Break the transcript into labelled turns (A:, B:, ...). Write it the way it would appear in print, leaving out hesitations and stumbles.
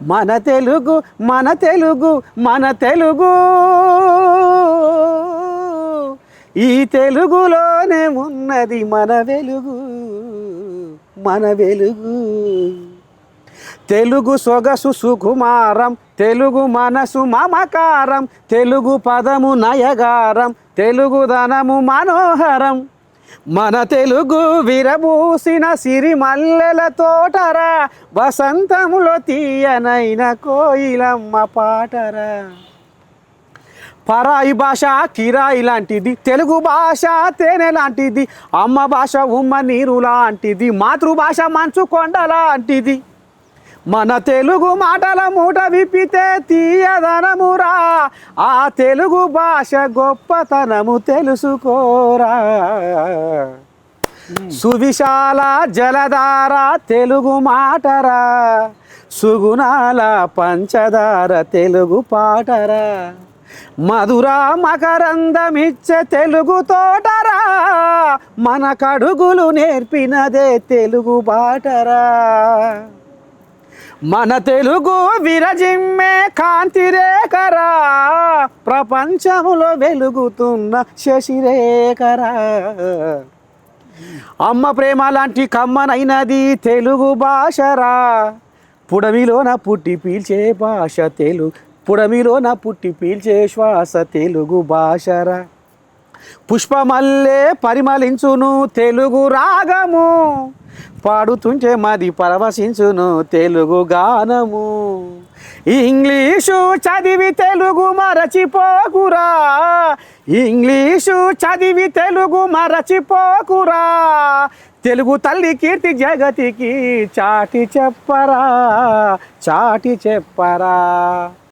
A: మన తెలుగు మన తెలుగు మన తెలుగు ఈ తెలుగులోనే ఉన్నది మన వెలుగు మన వెలుగు తెలుగు సొగసు సుకుమారం తెలుగు మనసు మమకారం తెలుగు పదము నయగారం తెలుగుదనము మనోహరం మన తెలుగు విరబూసిన సిరిమల్లెల తోటరా వసంతములో తీయనైన కోయిలమ్మ పాటరా పరాయి భాష కిరాయి లాంటిది తెలుగు భాష తేనె లాంటిది అమ్మ భాష ఉమ్మ నీరు లాంటిది మాతృభాష మంచు కొండ లాంటిది మన తెలుగు మాటల మూట విప్పితే తీయదనమురా ఆ తెలుగు భాష గొప్పతనము తెలుసుకోరా సువిశాల జలధార తెలుగు మాటరా సుగుణాల పంచదార తెలుగు పాటరా మధుర మకరందమిచ్చే తెలుగు తోటరా మన కడుగులు నేర్పినదే తెలుగు బాటరా మన తెలుగు విరజిమ్మే కాంతిరేఖరా ప్రపంచములో వెలుగుతున్న శశిరేఖరా అమ్మ ప్రేమ లాంటి కమ్మనైనది తెలుగు భాషరా పుడమిలోన పుట్టి పీల్చే భాష తెలుగు పుడమిలోన పుట్టి పీల్చే శ్వాస తెలుగు భాషరా పుష్పమల్లే పరిమళించును తెలుగు రాగము పాడుతుంటే మాది పరవశించును తెలుగు గానము ఇంగ్లీషు చదివి తెలుగు మరచిపోకురా ఇంగ్లీషు చదివి తెలుగు మరచిపోకురా తెలుగు తల్లి కీర్తి జగతికి చాటి చెప్పరా చాటి చెప్పరా